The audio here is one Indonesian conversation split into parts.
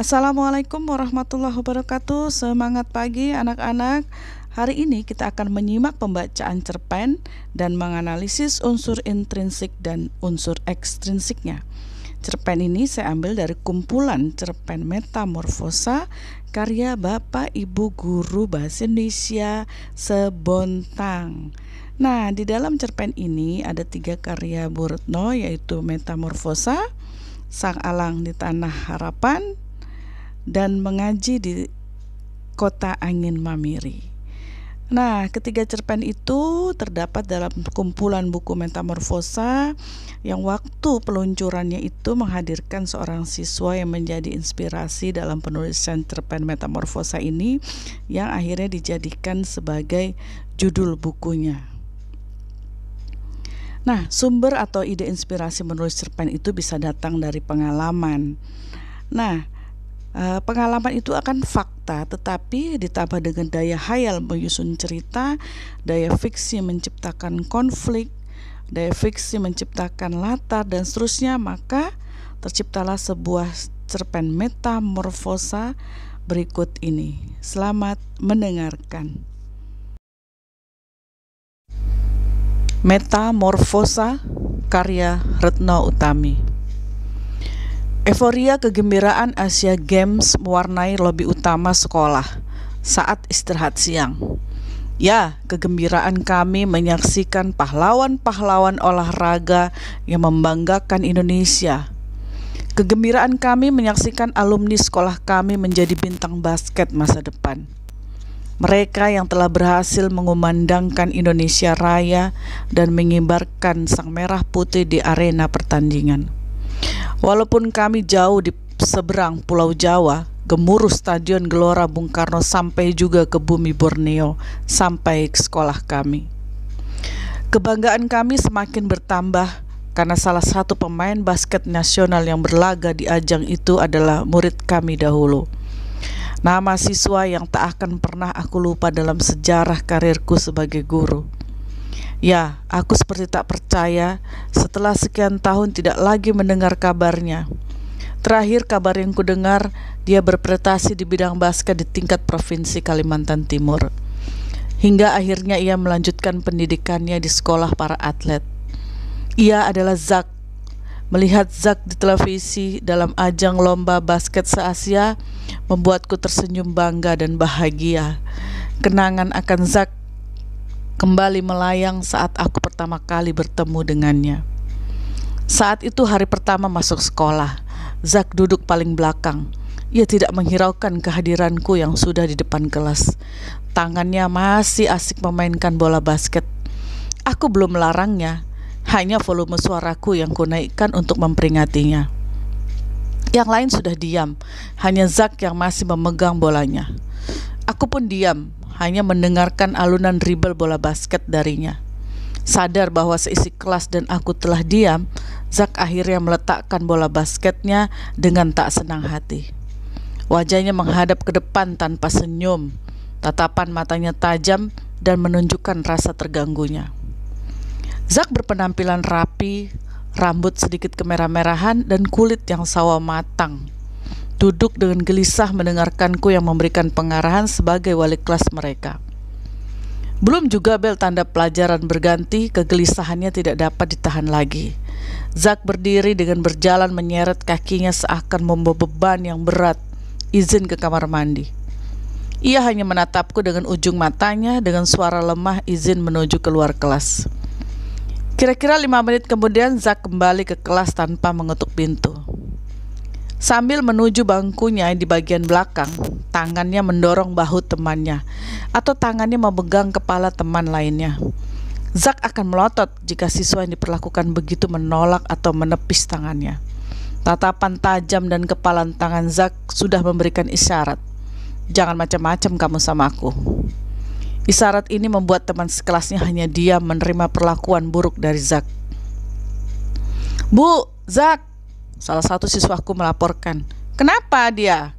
Assalamualaikum warahmatullahi wabarakatuh. Semangat pagi anak-anak. Hari ini kita akan menyimak pembacaan cerpen dan menganalisis unsur intrinsik dan unsur ekstrinsiknya. Cerpen ini saya ambil dari kumpulan cerpen Metamorfosa karya Bapak Ibu Guru Bahasa Indonesia Sebontang. Nah, di dalam cerpen ini ada 3 karya Bu Retno, yaitu Metamorfosa, Sang Alang di Tanah Harapan, dan Mengaji di Kota Angin Mamiri. Nah, ketiga cerpen itu terdapat dalam kumpulan buku Metamorfosa yang waktu peluncurannya itu menghadirkan seorang siswa yang menjadi inspirasi dalam penulisan cerpen Metamorfosa ini, yang akhirnya dijadikan sebagai judul bukunya. Nah, sumber atau ide inspirasi menulis cerpen itu bisa datang dari pengalaman. Nah, pengalaman itu akan fakta, tetapi ditambah dengan daya hayal menyusun cerita, daya fiksi menciptakan konflik, daya fiksi menciptakan latar, dan seterusnya, maka terciptalah sebuah cerpen Metamorfosa berikut ini. Selamat mendengarkan. Metamorfosa karya Retno Utami. Euforia kegembiraan Asia Games mewarnai lobi utama sekolah saat istirahat siang. Ya, kegembiraan kami menyaksikan pahlawan-pahlawan olahraga yang membanggakan Indonesia. Kegembiraan kami menyaksikan alumni sekolah kami menjadi bintang basket masa depan. Mereka yang telah berhasil mengumandangkan Indonesia Raya dan mengibarkan sang merah putih di arena pertandingan. Walaupun kami jauh di seberang Pulau Jawa, gemuruh Stadion Gelora Bung Karno sampai juga ke bumi Borneo, sampai ke sekolah kami. Kebanggaan kami semakin bertambah karena salah satu pemain basket nasional yang berlaga di ajang itu adalah murid kami dahulu. Nama siswa yang tak akan pernah aku lupa dalam sejarah karirku sebagai guru. Ya, aku seperti tak percaya setelah sekian tahun tidak lagi mendengar kabarnya. Terakhir kabar yang kudengar, dia berprestasi di bidang basket di tingkat provinsi Kalimantan Timur. Hingga akhirnya ia melanjutkan pendidikannya di sekolah para atlet. Ia adalah Zak. Melihat Zak di televisi dalam ajang lomba basket se-Asia membuatku tersenyum bangga dan bahagia. Kenangan akan Zak kembali melayang saat aku pertama kali bertemu dengannya. Saat itu hari pertama masuk sekolah. Zak duduk paling belakang. Ia tidak menghiraukan kehadiranku yang sudah di depan kelas. Tangannya masih asik memainkan bola basket. Aku belum melarangnya, hanya volume suaraku yang kunaikkan untuk memperingatinya. Yang lain sudah diam, hanya Zak yang masih memegang bolanya. Aku pun diam, hanya mendengarkan alunan dribble bola basket darinya. Sadar bahwa seisi kelas dan aku telah diam, Zak akhirnya meletakkan bola basketnya dengan tak senang hati. Wajahnya menghadap ke depan tanpa senyum. Tatapan matanya tajam dan menunjukkan rasa terganggunya. Zak berpenampilan rapi, rambut sedikit kemerah-merahan dan kulit yang sawo matang. Duduk dengan gelisah mendengarkanku yang memberikan pengarahan sebagai wali kelas mereka. Belum juga bel tanda pelajaran berganti, kegelisahannya tidak dapat ditahan lagi. Zak berdiri dengan berjalan menyeret kakinya seakan membawa beban yang berat, izin ke kamar mandi. Ia hanya menatapku dengan ujung matanya, dengan suara lemah izin menuju keluar kelas. Kira-kira 5 menit kemudian Zak kembali ke kelas tanpa mengetuk pintu. Sambil menuju bangkunya di bagian belakang, tangannya mendorong bahu temannya, atau tangannya memegang kepala teman lainnya. Zak akan melotot jika siswa yang diperlakukan begitu menolak atau menepis tangannya. Tatapan tajam dan kepalan tangan Zak sudah memberikan isyarat. Jangan macam-macam kamu sama aku. Isyarat ini membuat teman sekelasnya hanya diam menerima perlakuan buruk dari Zak. Bu, Zak, salah satu siswaku melaporkan. Kenapa dia?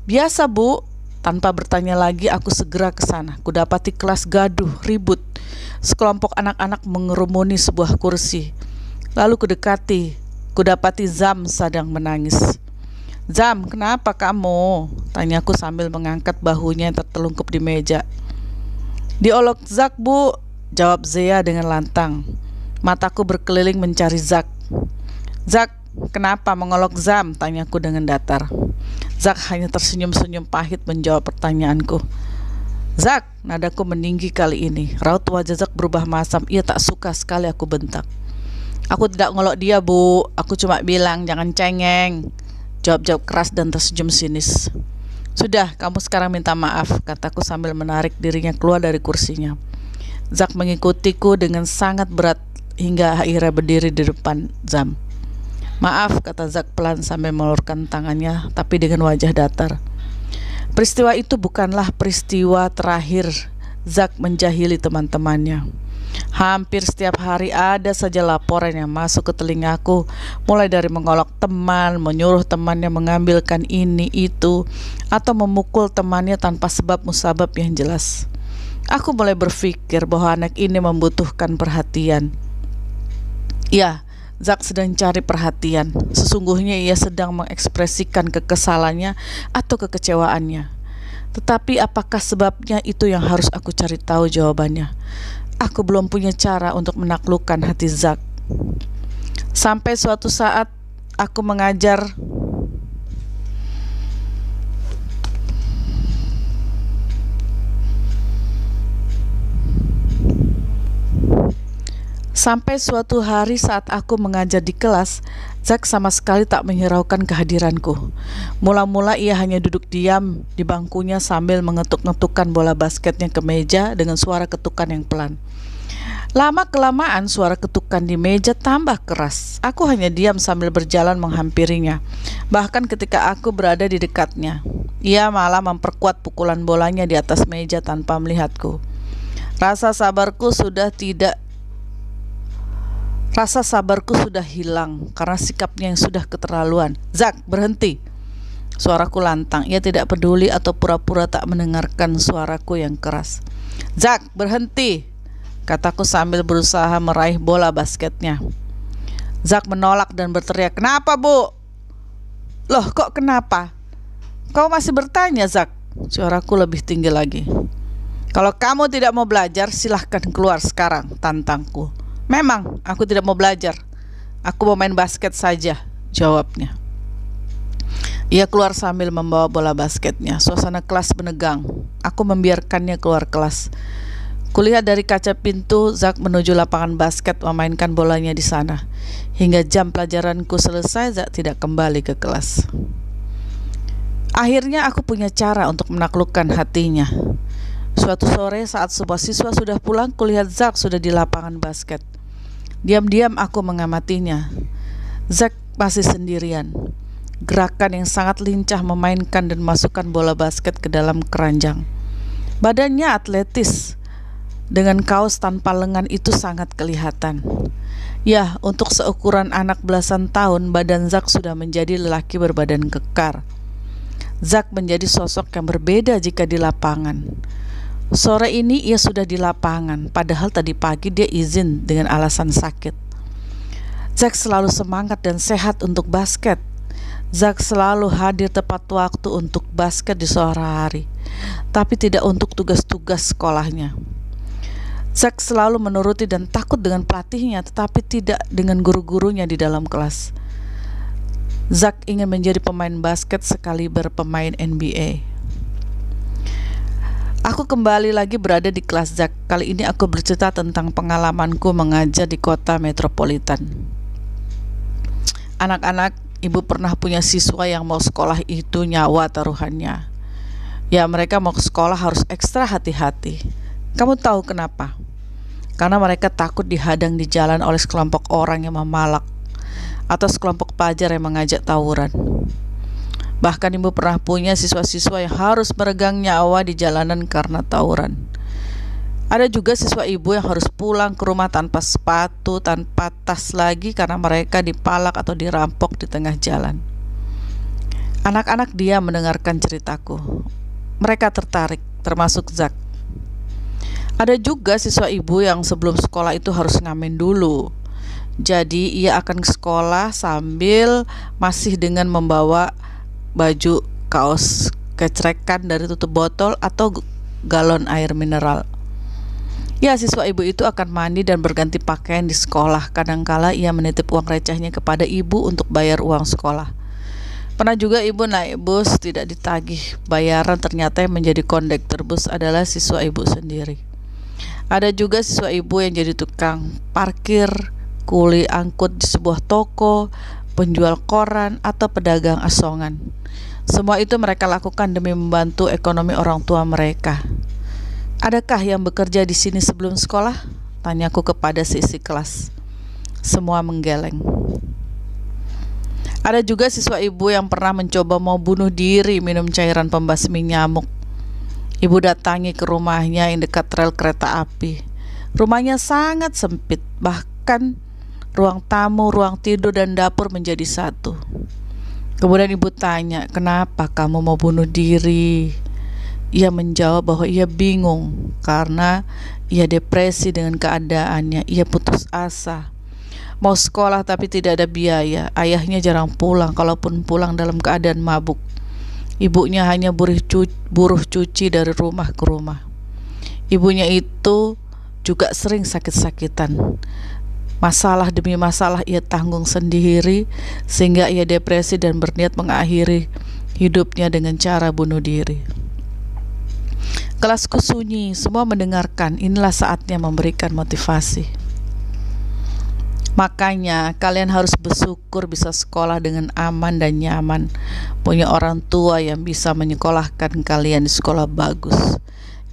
Biasa, Bu. Tanpa bertanya lagi, aku segera ke sana. Kudapati kelas gaduh, ribut. Sekelompok anak-anak mengerumuni sebuah kursi. Lalu kudapati Zam sedang menangis. Zam, kenapa kamu? Tanyaku sambil mengangkat bahunya yang tertelungkup di meja. Diolok Zak, Bu, jawab Zea dengan lantang. Mataku berkeliling mencari Zak. Zak, kenapa mengolok Zam? Tanyaku dengan datar. Zak hanya tersenyum-senyum pahit menjawab pertanyaanku. Zak, nadaku meninggi kali ini. Raut wajah Zak berubah masam. Ia tak suka sekali aku bentak. Aku tidak ngolok dia, Bu. Aku cuma bilang jangan cengeng. Jawab-jawab keras dan tersenyum sinis. Sudah, kamu sekarang minta maaf, kataku sambil menarik dirinya keluar dari kursinya. Zak mengikutiku dengan sangat berat hingga akhirnya berdiri di depan Zam. Maaf, kata Zak pelan sambil mengulurkan tangannya, tapi dengan wajah datar. Peristiwa itu bukanlah peristiwa terakhir Zak menjahili teman-temannya. Hampir setiap hari ada saja laporan yang masuk ke telingaku, mulai dari mengolok teman, menyuruh temannya mengambilkan ini itu, atau memukul temannya tanpa sebab musabab yang jelas. Aku mulai berpikir bahwa anak ini membutuhkan perhatian. Ya, Zak sedang cari perhatian. Sesungguhnya ia sedang mengekspresikan kekesalannya atau kekecewaannya. Tetapi apakah sebabnya, itu yang harus aku cari tahu jawabannya. Aku belum punya cara untuk menaklukkan hati Zak. Sampai suatu saat aku mengajar Sampai suatu hari saat aku mengajar di kelas, Zak sama sekali tak menghiraukan kehadiranku. Mula-mula ia hanya duduk diam di bangkunya sambil mengetuk-ngetukkan bola basketnya ke meja dengan suara ketukan yang pelan. Lama-kelamaan suara ketukan di meja tambah keras. Aku hanya diam sambil berjalan menghampirinya. Bahkan ketika aku berada di dekatnya, ia malah memperkuat pukulan bolanya di atas meja tanpa melihatku. Rasa sabarku sudah hilang karena sikapnya yang sudah keterlaluan. Zak, berhenti! Suaraku lantang. Ia tidak peduli atau pura-pura tak mendengarkan suaraku yang keras. Zak, berhenti! Kataku sambil berusaha meraih bola basketnya. Zak menolak dan berteriak, "Kenapa, Bu?" "Loh, kok kenapa? Kau masih bertanya, Zak?" Suaraku lebih tinggi lagi. "Kalau kamu tidak mau belajar, silahkan keluar sekarang," tantangku. "Memang aku tidak mau belajar. Aku mau main basket saja," jawabnya. Ia keluar sambil membawa bola basketnya. Suasana kelas menegang. Aku membiarkannya keluar kelas. Kulihat dari kaca pintu Zak menuju lapangan basket memainkan bolanya di sana. Hingga jam pelajaranku selesai, Zak tidak kembali ke kelas. Akhirnya aku punya cara untuk menaklukkan hatinya. Suatu sore saat semua siswa sudah pulang, kulihat Zak sudah di lapangan basket. Diam-diam aku mengamatinya. Zak masih sendirian. Gerakan yang sangat lincah memainkan dan masukkan bola basket ke dalam keranjang. Badannya atletis, dengan kaos tanpa lengan itu sangat kelihatan. Ya, untuk seukuran anak belasan tahun, badan Zak sudah menjadi lelaki berbadan kekar. Zak menjadi sosok yang berbeda jika di lapangan. Sore ini ia sudah di lapangan, padahal tadi pagi dia izin dengan alasan sakit. Zak selalu semangat dan sehat untuk basket. Zak selalu hadir tepat waktu untuk basket di sore hari, tapi tidak untuk tugas-tugas sekolahnya. Zak selalu menuruti dan takut dengan pelatihnya, tetapi tidak dengan guru-gurunya di dalam kelas. Zak ingin menjadi pemain basket sekaliber pemain NBA. Aku kembali lagi berada di kelas Zak. Kali ini aku bercerita tentang pengalamanku mengajar di kota metropolitan. Anak-anak, ibu pernah punya siswa yang mau sekolah itu nyawa taruhannya. Ya, mereka mau ke sekolah harus ekstra hati-hati. Kamu tahu kenapa? Karena mereka takut dihadang di jalan oleh sekelompok orang yang memalak atau sekelompok pelajar yang mengajak tawuran. Bahkan ibu pernah punya siswa-siswa yang harus meregang nyawa di jalanan karena tawuran. Ada juga siswa ibu yang harus pulang ke rumah tanpa sepatu, tanpa tas lagi karena mereka dipalak atau dirampok di tengah jalan. Anak-anak diam mendengarkan ceritaku. Mereka tertarik, termasuk Zak. Ada juga siswa ibu yang sebelum sekolah itu harus ngamen dulu. Jadi ia akan ke sekolah sambil masih dengan membawa baju, kaos kecrekan dari tutup botol atau galon air mineral. Ya, siswa ibu itu akan mandi dan berganti pakaian di sekolah. Kadangkala ia menitip uang recehnya kepada ibu untuk bayar uang sekolah. Pernah juga ibu naik bus tidak ditagih bayaran, ternyata yang menjadi kondektur bus adalah siswa ibu sendiri. Ada juga siswa ibu yang jadi tukang parkir, kuli angkut di sebuah toko, penjual koran, atau pedagang asongan. Semua itu mereka lakukan demi membantu ekonomi orang tua mereka. Adakah yang bekerja di sini sebelum sekolah? Tanyaku kepada sisi kelas. Semua menggeleng. Ada juga siswa ibu yang pernah mencoba mau bunuh diri minum cairan pembasmi nyamuk. Ibu datangi ke rumahnya yang dekat rel kereta api. Rumahnya sangat sempit, bahkan ruang tamu, ruang tidur, dan dapur menjadi satu. Kemudian ibu tanya, "Kenapa kamu mau bunuh diri?" Ia menjawab bahwa ia bingung karena ia depresi dengan keadaannya. Ia putus asa. Mau sekolah tapi tidak ada biaya. Ayahnya jarang pulang, kalaupun pulang dalam keadaan mabuk. Ibunya hanya buruh cuci dari rumah ke rumah. Ibunya itu juga sering sakit-sakitan. Masalah demi masalah ia tanggung sendiri, sehingga ia depresi dan berniat mengakhiri hidupnya dengan cara bunuh diri. Kelasku sunyi, semua mendengarkan. Inilah saatnya memberikan motivasi. Makanya kalian harus bersyukur bisa sekolah dengan aman dan nyaman, punya orang tua yang bisa menyekolahkan kalian di sekolah bagus.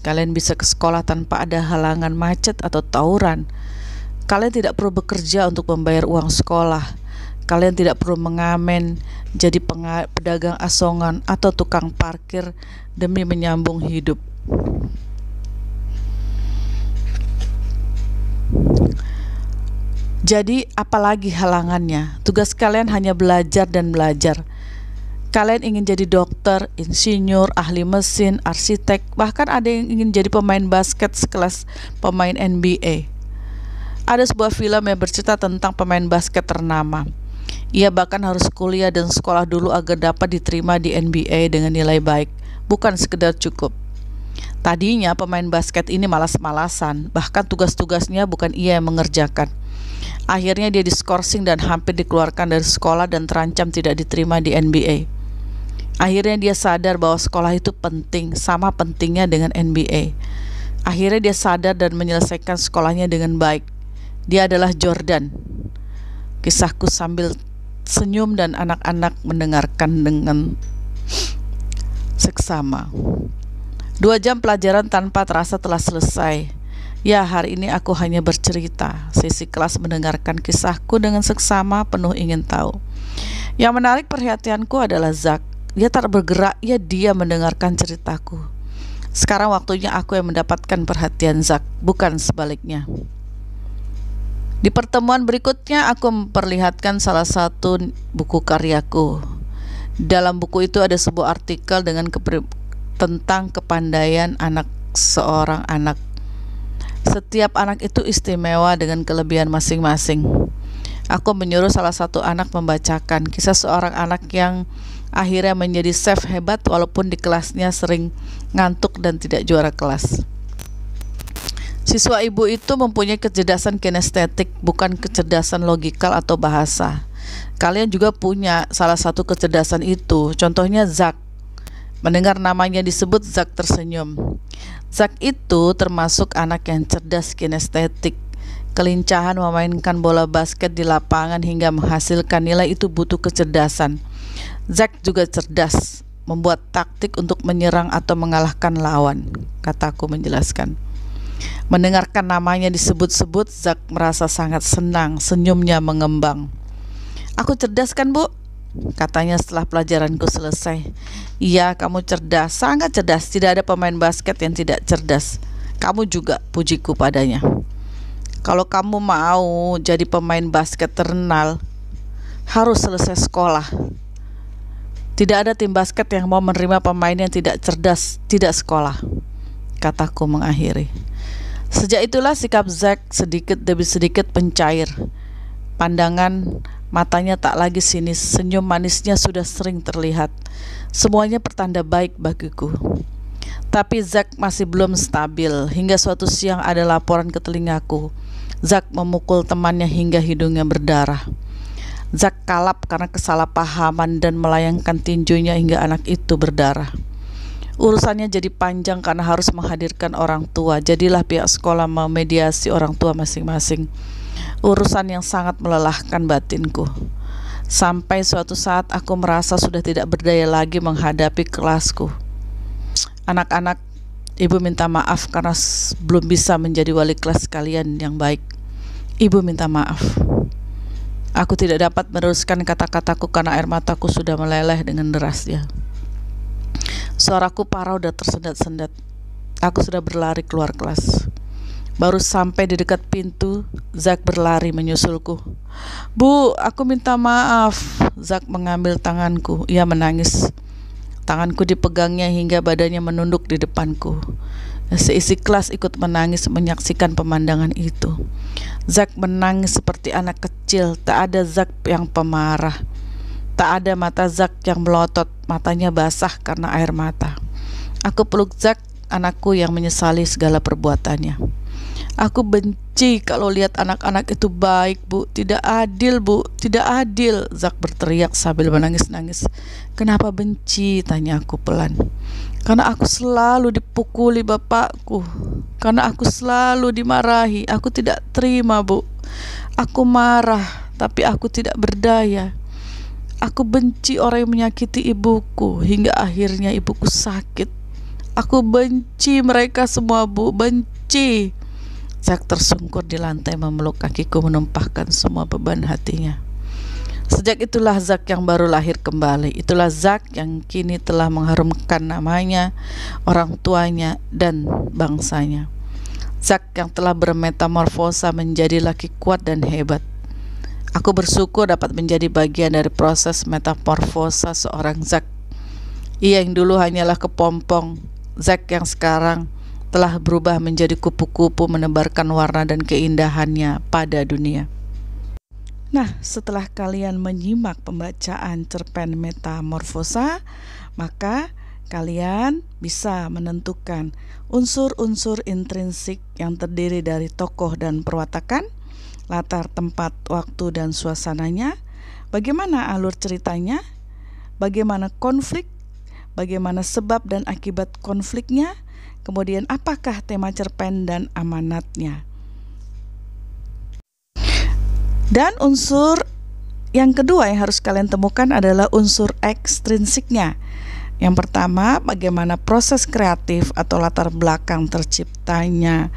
Kalian bisa ke sekolah tanpa ada halangan macet atau tawuran. Kalian tidak perlu bekerja untuk membayar uang sekolah. Kalian tidak perlu mengamen, jadi pedagang asongan atau tukang parkir demi menyambung hidup. Jadi apalagi halangannya? Tugas kalian hanya belajar dan belajar. Kalian ingin jadi dokter, insinyur, ahli mesin, arsitek, bahkan ada yang ingin jadi pemain basket sekelas pemain NBA. Ada sebuah film yang bercerita tentang pemain basket ternama. Ia bahkan harus kuliah dan sekolah dulu agar dapat diterima di NBA dengan nilai baik, bukan sekedar cukup. Tadinya pemain basket ini malas-malasan, bahkan tugas-tugasnya bukan ia yang mengerjakan. Akhirnya dia diskorsing dan hampir dikeluarkan dari sekolah dan terancam tidak diterima di NBA. Akhirnya dia sadar bahwa sekolah itu penting, sama pentingnya dengan NBA. Akhirnya dia sadar dan menyelesaikan sekolahnya dengan baik. Dia adalah Jordan. Kisahku sambil senyum dan anak-anak mendengarkan dengan seksama. 2 jam pelajaran tanpa terasa telah selesai. Ya, hari ini aku hanya bercerita. Sisi kelas mendengarkan kisahku dengan seksama, penuh ingin tahu. Yang menarik perhatianku adalah Zak. Dia tak bergerak, dia mendengarkan ceritaku. Sekarang waktunya aku yang mendapatkan perhatian Zak, bukan sebaliknya. Di pertemuan berikutnya aku memperlihatkan salah satu buku karyaku. Dalam buku itu ada sebuah artikel tentang kepandaian seorang anak. Setiap anak itu istimewa dengan kelebihan masing-masing. Aku menyuruh salah satu anak membacakan kisah seorang anak yang akhirnya menjadi chef hebat walaupun di kelasnya sering ngantuk dan tidak juara kelas. Siswa ibu itu mempunyai kecerdasan kinestetik, bukan kecerdasan logikal atau bahasa. Kalian juga punya salah satu kecerdasan itu. Contohnya Zak. Mendengar namanya disebut, Zak tersenyum. Zak itu termasuk anak yang cerdas kinestetik. Kelincahan memainkan bola basket di lapangan hingga menghasilkan nilai itu butuh kecerdasan. Zak juga cerdas, membuat taktik untuk menyerang atau mengalahkan lawan, kataku menjelaskan. Mendengarkan namanya disebut-sebut, Zak merasa sangat senang, senyumnya mengembang. Aku cerdas kan, Bu? Katanya setelah pelajaranku selesai. Iya, kamu cerdas, sangat cerdas. Tidak ada pemain basket yang tidak cerdas. Kamu juga, pujiku padanya. Kalau kamu mau jadi pemain basket terkenal, harus selesai sekolah. Tidak ada tim basket yang mau menerima pemain yang tidak cerdas, tidak sekolah, kataku mengakhiri. Sejak itulah sikap Zak sedikit demi sedikit pencair. Pandangan Matanya tak lagi sinis, senyum manisnya sudah sering terlihat. Semuanya pertanda baik bagiku. Tapi Zack masih belum stabil. Hingga suatu siang ada laporan ke telingaku. Zack memukul temannya hingga hidungnya berdarah. Zack kalap karena kesalahpahaman dan melayangkan tinjunya hingga anak itu berdarah. Urusannya jadi panjang karena harus menghadirkan orang tua. Jadilah pihak sekolah memediasi orang tua masing-masing. Urusan yang sangat melelahkan batinku. Sampai suatu saat aku merasa sudah tidak berdaya lagi menghadapi kelasku. Anak-anak, ibu minta maaf karena belum bisa menjadi wali kelas kalian yang baik. Ibu minta maaf. Aku tidak dapat meneruskan kata-kataku karena air mataku sudah meleleh dengan derasnya. Suaraku parau dan tersendat-sendat. Aku sudah berlari keluar kelas. Baru sampai di dekat pintu, Zack berlari menyusulku. Bu, aku minta maaf. Zack mengambil tanganku. Ia menangis. Tanganku dipegangnya hingga badannya menunduk di depanku. Seisi kelas ikut menangis menyaksikan pemandangan itu. Zack menangis seperti anak kecil. Tak ada Zack yang pemarah. Tak ada mata Zack yang melotot. Matanya basah karena air mata. Aku peluk Zack, anakku yang menyesali segala perbuatannya. Aku benci kalau lihat anak-anak itu baik, Bu. Tidak adil, Bu. Tidak adil. Zack berteriak sambil menangis-nangis. Kenapa benci? Tanya aku pelan. Karena aku selalu dipukuli bapakku. Karena aku selalu dimarahi. Aku tidak terima, Bu. Aku marah, tapi aku tidak berdaya. Aku benci orang yang menyakiti ibuku hingga akhirnya ibuku sakit. Aku benci mereka semua, Bu. Benci. Zack tersungkur di lantai memeluk kakiku menumpahkan semua beban hatinya. Sejak itulah Zack yang baru lahir kembali. Itulah Zack yang kini telah mengharumkan namanya, orang tuanya, dan bangsanya. Zack yang telah bermetamorfosa menjadi laki kuat dan hebat. Aku bersyukur dapat menjadi bagian dari proses metamorfosa seorang Zack. Ia yang dulu hanyalah kepompong, Zack yang sekarang telah berubah menjadi kupu-kupu menebarkan warna dan keindahannya pada dunia. Nah, setelah kalian menyimak pembacaan cerpen Metamorfosa, maka kalian bisa menentukan unsur-unsur intrinsik yang terdiri dari tokoh dan perwatakan, latar tempat, waktu, dan suasananya, bagaimana alur ceritanya, bagaimana konflik, bagaimana sebab dan akibat konfliknya, kemudian apakah tema cerpen dan amanatnya. Dan unsur yang kedua yang harus kalian temukan adalah unsur ekstrinsiknya. Yang pertama, bagaimana proses kreatif atau latar belakang terciptanya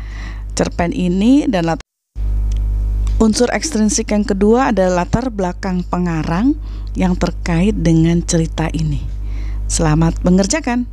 cerpen ini, dan unsur ekstrinsik yang kedua adalah latar belakang pengarang yang terkait dengan cerita ini. Selamat mengerjakan.